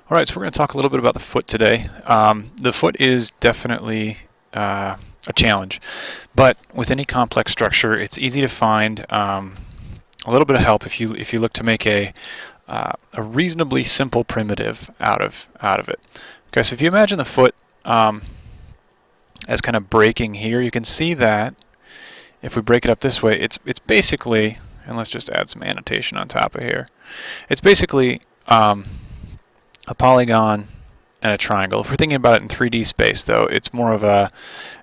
All right, so we're going to talk a little bit about the foot today. The foot is definitely a challenge, but with any complex structure, it's easy to find a little bit of help if you look to make a reasonably simple primitive out of it. Okay, so if you imagine the foot as kind of breaking here, you can see that if we break it up this way, it's basically, and let's just add some annotation on top of here. It's basically a polygon and a triangle. If we're thinking about it in 3D space, though, it's more of an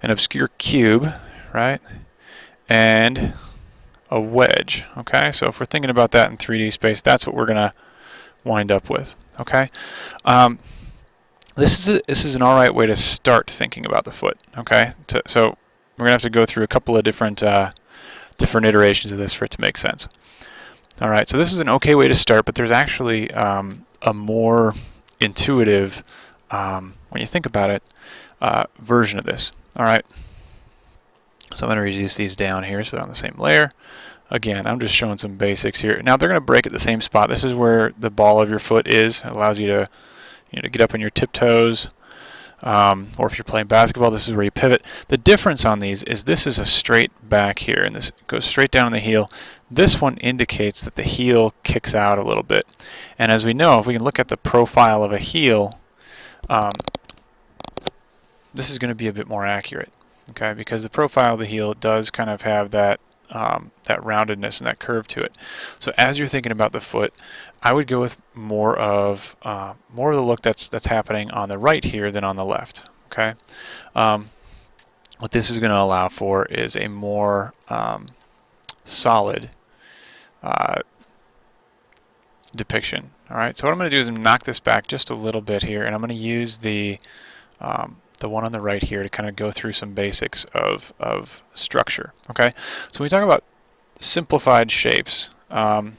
obscure cube, right? And a wedge, okay? So if we're thinking about that in 3D space, that's what we're going to wind up with, okay? This is an all right way to start thinking about the foot, okay? So we're going to have to go through a couple of different iterations of this for it to make sense. All right, so this is an okay way to start, but there's actually a more intuitive, when you think about it, version of this. All right, so I'm going to reduce these down here so they're on the same layer. Again, I'm just showing some basics here. Now they're going to break at the same spot. This is where the ball of your foot is. It allows you to, get up on your tiptoes. Or if you're playing basketball, this is where you pivot. The difference on these is this is a straight back here, and this goes straight down the heel. This one indicates that the heel kicks out a little bit. And as we know, if we can look at the profile of a heel, this is going to be a bit more accurate, okay? Because the profile of the heel does kind of have that that roundedness and that curve to it. So as you're thinking about the foot, I would go with more of the look that's happening on the right here than on the left. Okay. What this is going to allow for is a more solid depiction. All right. So what I'm going to do is knock this back just a little bit here, and I'm going to use the one on the right here to kind of go through some basics of structure. Okay, so when we talk about simplified shapes, and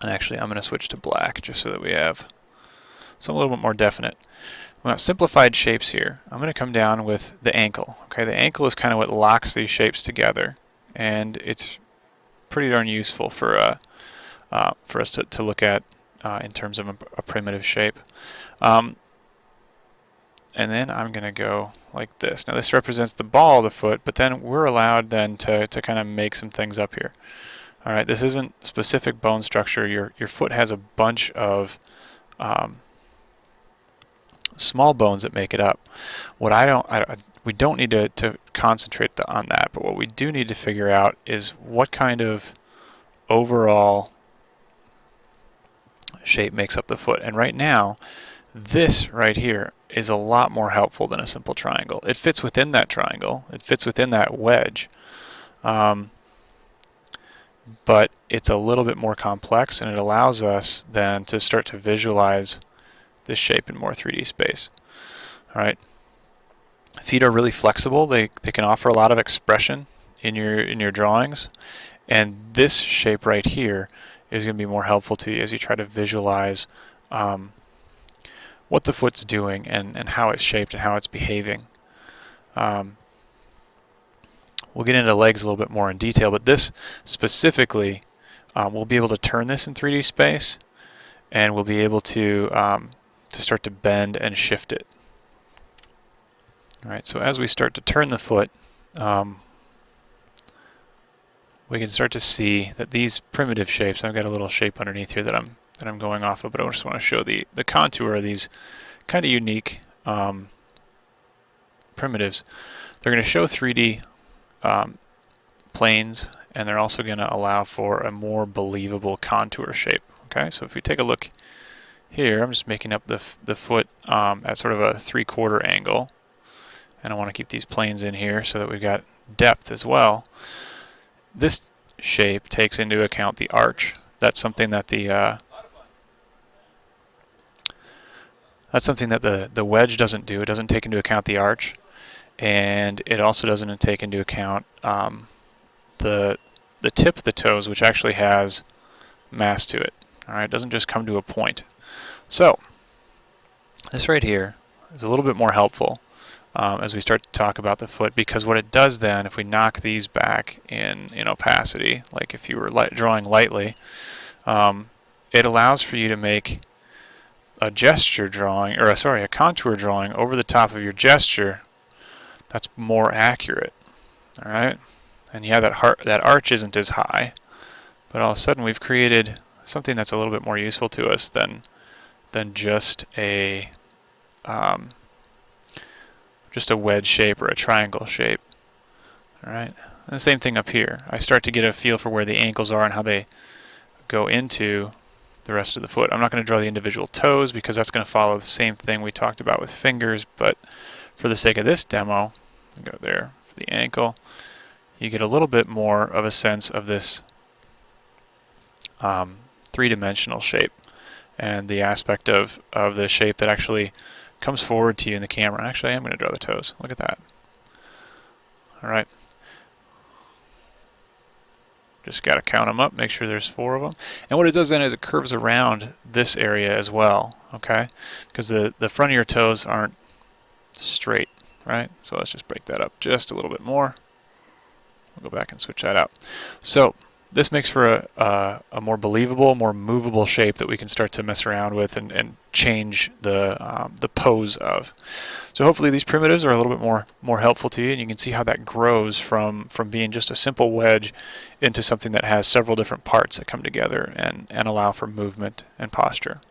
actually I'm going to switch to black just so that we have something a little bit more definite. When we got simplified shapes here, I'm going to come down with the ankle. Okay, the ankle is kind of what locks these shapes together, and it's pretty darn useful for us to look at in terms of a primitive shape. And then I'm going to go like this. Now this represents the ball of the foot, but then we're allowed then to kind of make some things up here. All right, this isn't specific bone structure. Your foot has a bunch of small bones that make it up. What we don't need to concentrate on that, but what we do need to figure out is what kind of overall shape makes up the foot. And right now, this right here is a lot more helpful than a simple triangle. It fits within that triangle. It fits within that wedge. But it's a little bit more complex, and it allows us then to start to visualize this shape in more 3D space. All right. Feet are really flexible. They can offer a lot of expression in your drawings, and this shape right here is going to be more helpful to you as you try to visualize what the foot's doing and how it's shaped and how it's behaving. We'll get into legs a little bit more in detail, but this specifically, we'll be able to turn this in 3D space, and we'll be able to start to bend and shift it. All right, so as we start to turn the foot, we can start to see that these primitive shapes, I've got a little shape underneath here that I'm going off of, but I just want to show the contour of these kind of unique primitives. They're going to show 3D planes, and they're also going to allow for a more believable contour shape. Okay, so if we take a look here, I'm just making up the foot at sort of a 3/4 angle, and I want to keep these planes in here so that we've got depth as well. This shape takes into account the arch. That's something that the wedge doesn't do. It doesn't take into account the arch, and it also doesn't take into account the tip of the toes, which actually has mass to it. All right, it doesn't just come to a point. So this right here is a little bit more helpful as we start to talk about the foot, because what it does then, if we knock these back in opacity, like if you were drawing lightly, it allows for you to make a gesture drawing, or sorry, a contour drawing over the top of your gesture, that's more accurate. All right, and yeah, that arch isn't as high, but all of a sudden we've created something that's a little bit more useful to us than just a wedge shape or a triangle shape. All right, and the same thing up here. I start to get a feel for where the ankles are and how they go into the rest of the foot. I'm not going to draw the individual toes because that's going to follow the same thing we talked about with fingers, but for the sake of this demo, I'll go there for the ankle. You get a little bit more of a sense of this three-dimensional shape and the aspect of the shape that actually comes forward to you in the camera. Actually, I am going to draw the toes. Look at that. All right. Just got to count them up, make sure there's 4 of them. And what it does then is it curves around this area as well, okay? Because the front of your toes aren't straight, right? So let's just break that up just a little bit more. We'll go back and switch that out. So this makes for a more believable, more movable shape that we can start to mess around with and change the pose of. So hopefully these primitives are a little bit more helpful to you, and you can see how that grows from being just a simple wedge into something that has several different parts that come together and allow for movement and posture.